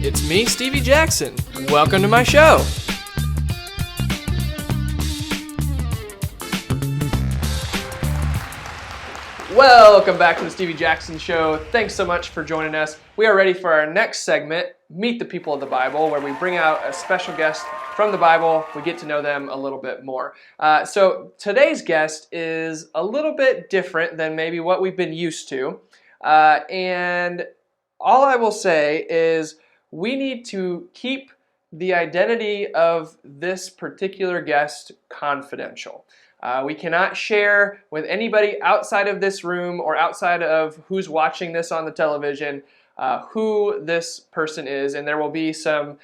It's me, Stevie Jackson. Welcome to my show. Welcome back to the Stevie Jackson Show. Thanks so much for joining us. We are ready for our next segment, Meet the People of the Bible, where we bring out a special guest from the Bible. We get to know them a little bit more. So today's guest is a little bit different than maybe what we've been used to. And all I will say is we need to keep the identity of this particular guest confidential. We cannot share with anybody outside of this room or outside of who's watching this on the television who this person is, and there will be some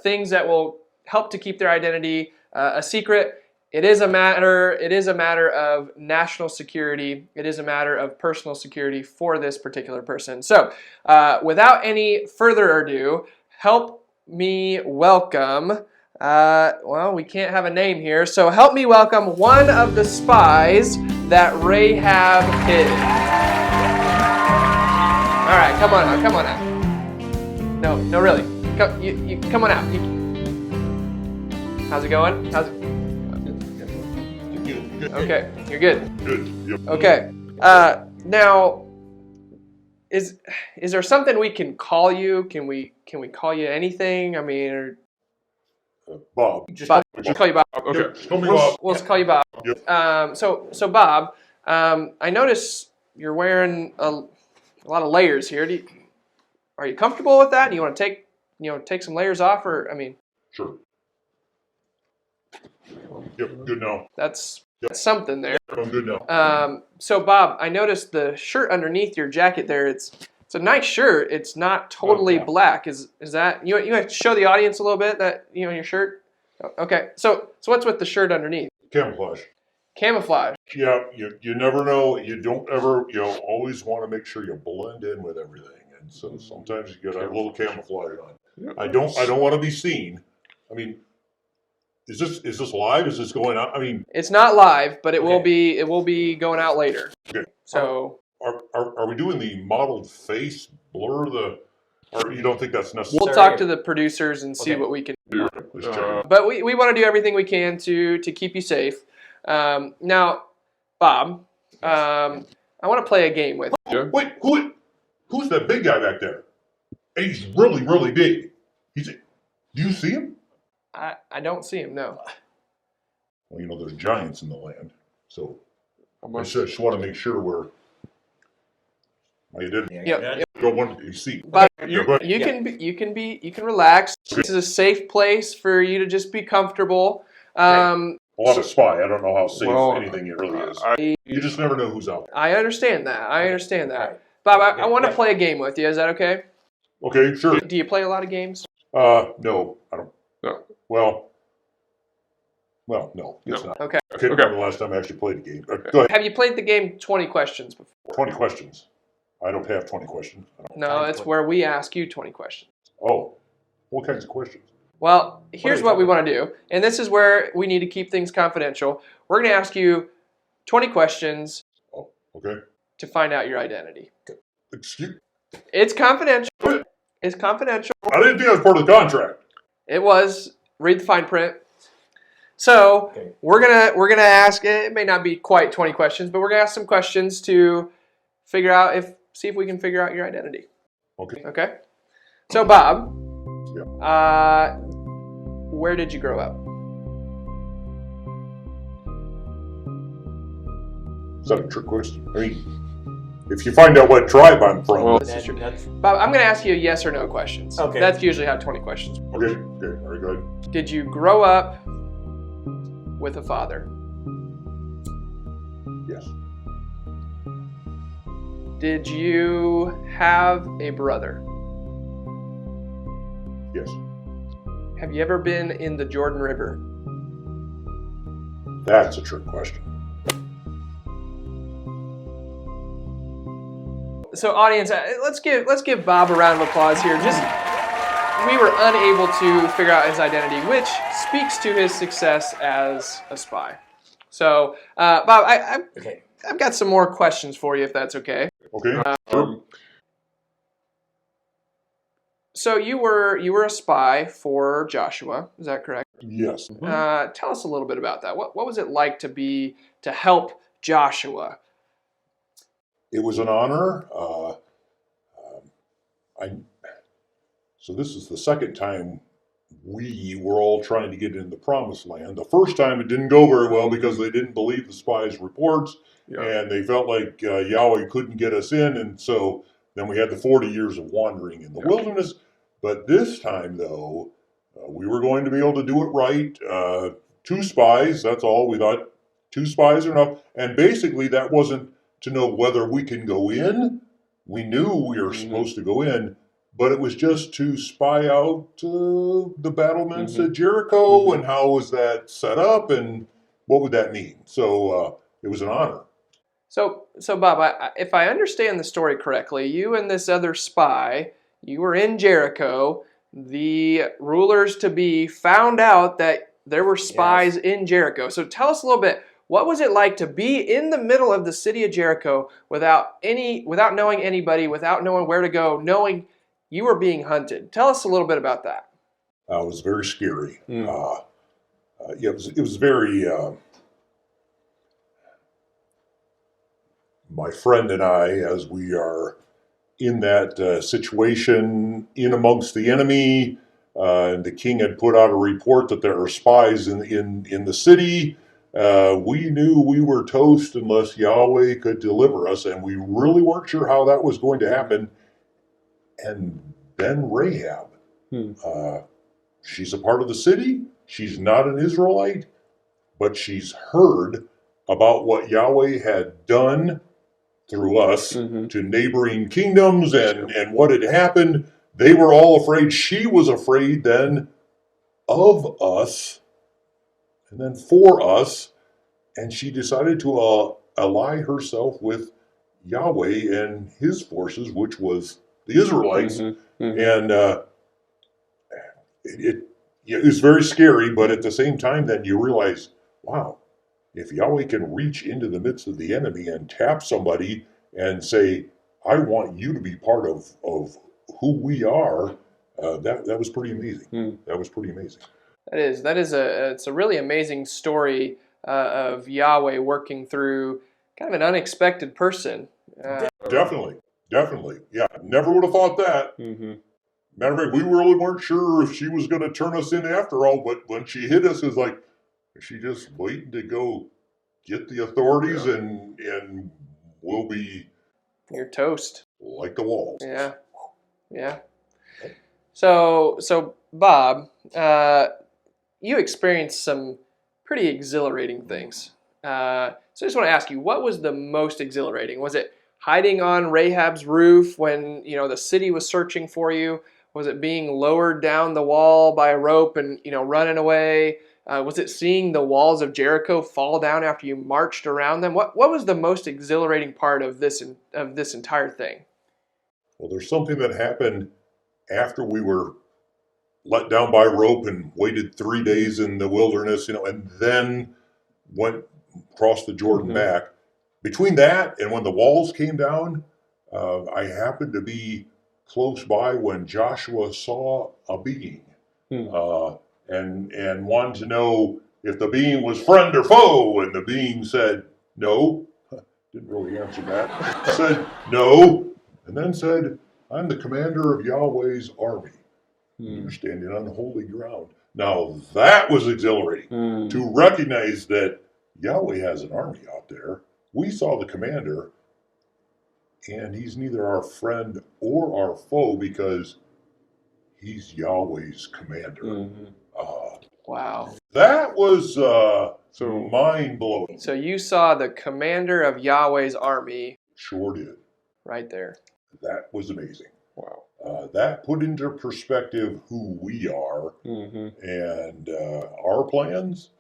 things that will help to keep their identity a secret. It is a matter of national security. It is a matter of personal security for this particular person. So, without any further ado, help me welcome. Well, we can't have a name here, so help me welcome one of the spies that Rahab hid. All right, come on out. No, really. Come on out. How's it going? Okay, you're good. Good. Yep. Okay. Now, is there something we can call you? Can we call you anything? I mean, Bob. Bob. Just call you Bob. Okay. Yep. Just call me Bob. We'll just call you Bob. Yep. So Bob, I notice you're wearing a lot of layers here. Are you comfortable with that? Do you want to take some layers off, or I mean? Sure. Yep. Good now. That's something there. I'm good now. So Bob, I noticed the shirt underneath your jacket there. It's a nice shirt. It's not totally black. Is that you have to show the audience a little bit that your shirt? Okay. So what's with the shirt underneath? Camouflage. Camouflage. Yeah. You never know. You don't ever. Always want to make sure you blend in with everything, and so sometimes you get a little camouflage on. Yeah. I don't want to be seen. I mean. Is this live? Is this going out? I mean, it's not live, but it will be going out later. Okay. So are we doing the modeled face blur or you don't think that's necessary? we'll talk to the producers and see what we can do. Let's check. But we want to do everything we can to keep you safe. Now, Bob, I want to play a game with you. Wait, who's that big guy back there? And he's really, really big. Do you see him? I don't see him, no. Well, there's giants in the land, so I just want to make sure we're. You didn't. Yep. Don't want to see. But Okay, you can relax. This is a safe place for you to just be comfortable. Well, I'm a spy. I don't know how safe anything it really is. You just never know who's out there. I understand that. Bob, I want to play a game with you. Is that okay? Okay, sure. Do you play a lot of games? No, I don't. No. Well, no, it's not. Okay. I can't remember the last time I actually played a game. Go ahead. Have you played the game 20 questions before? 20 questions. I don't have 20 questions. No, it's where we ask you 20 questions. Oh, what kinds of questions? Well, here's what we want to do, and this is where we need to keep things confidential. We're going to ask you 20 questions Okay. to find out your identity. Excuse. It's confidential. It's confidential. I didn't think that was part of the contract. It was. Read the fine print. So we're gonna ask. It may not be quite 20 questions, but we're gonna ask some questions to see if we can figure out your identity. Okay. Okay. So Bob, Yeah. Where did you grow up? Is that a trick question? I mean, if you find out what tribe I'm from. This is true. Bob, I'm gonna ask you yes or no questions. Okay. That's usually how 20 questions. Okay. Very good. Did you grow up with a father? Yes. Did you have a brother? Yes. Have you ever been in the Jordan River? That's a trick question. So, audience, let's give Bob a round of applause here. We were unable to figure out his identity, which speaks to his success as a spy. So, Bob, I've got some more questions for you, if that's okay. Okay. So you were a spy for Joshua, is that correct? Yes. Tell us a little bit about that. What was it like to help Joshua? It was an honor. I So this is the second time we were all trying to get into the promised land. The first time it didn't go very well because they didn't believe the spies' reports, and they felt like Yahweh couldn't get us in, and so then we had the 40 years of wandering in the wilderness. But this time, though, we were going to be able to do it right. 2 spies, that's all. We thought 2 spies are enough. And basically that wasn't to know whether we can go in. We knew we were supposed to go in, but it was just to spy out the battlements at Jericho and how was that set up and what would that mean. So it was an honor. So Bob, if I understand the story correctly, you and this other spy, you were in Jericho. The rulers-to-be found out that there were spies in Jericho. So tell us a little bit. What was it like to be in the middle of the city of Jericho without knowing anybody, without knowing where to go, knowing you were being hunted? Tell us a little bit about that. It was very scary. It was very. My friend and I, as we are in that situation, in amongst the enemy, and the king had put out a report that there are spies in the city. We knew we were toast unless Yahweh could deliver us, and we really weren't sure how that was going to happen. And then Rahab, she's a part of the city. She's not an Israelite, but she's heard about what Yahweh had done through us to neighboring kingdoms and what had happened. They were all afraid. She was afraid then of us and then for us, and she decided to ally herself with Yahweh and his forces, which was the Israelites. And it was very scary, but at the same time, then you realize, wow, if Yahweh can reach into the midst of the enemy and tap somebody and say, I want you to be part of who we are, that was pretty amazing. That was pretty amazing. It's a really amazing story of Yahweh working through kind of an unexpected person. Definitely. Yeah, never would have thought that. Matter of fact, we really weren't sure if she was going to turn us in after all, but when she hit us, it's like, is she just waiting to go get the authorities and we'll be... You're toast. Like the walls. Yeah. So Bob, you experienced some pretty exhilarating things. So I just want to ask you, what was the most exhilarating? Was it hiding on Rahab's roof when the city was searching for you? Was it being lowered down the wall by a rope and running away? Was it seeing the walls of Jericho fall down after you marched around them? What was the most exhilarating part of this entire thing? Well, there's something that happened after we were let down by rope and waited 3 days in the wilderness, and then went across the Jordan back. Between that and when the walls came down, I happened to be close by when Joshua saw a being. And wanted to know if the being was friend or foe, and the being said no. Didn't really answer that. Said no, and then said, I'm the commander of Yahweh's army. You're standing on holy ground. Now that was exhilarating to recognize that Yahweh has an army out there. We saw the commander, and he's neither our friend or our foe because he's Yahweh's commander. Wow. That was mind-blowing. So you saw the commander of Yahweh's army. Sure did. Right there. That was amazing. Wow. That put into perspective who we are and our plans.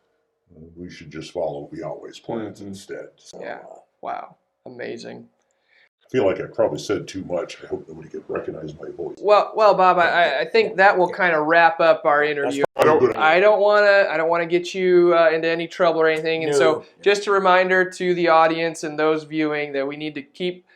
We should just follow Yahweh's plans instead. So, yeah. Wow. Amazing. I feel like I probably said too much. I hope nobody could recognize my voice. Well, Bob, I think that will kind of wrap up our interview. I don't want to get you into any trouble or anything. And so, just a reminder to the audience and those viewing that we need to keep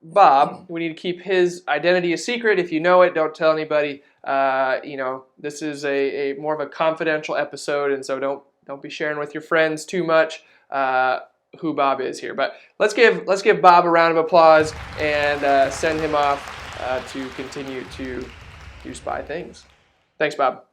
Bob, we need to keep his identity a secret. If you know it, don't tell anybody. This is a more of a confidential episode, and so don't be sharing with your friends too much who Bob is here. But let's give Bob a round of applause and send him off to continue to do spy things. Thanks, Bob.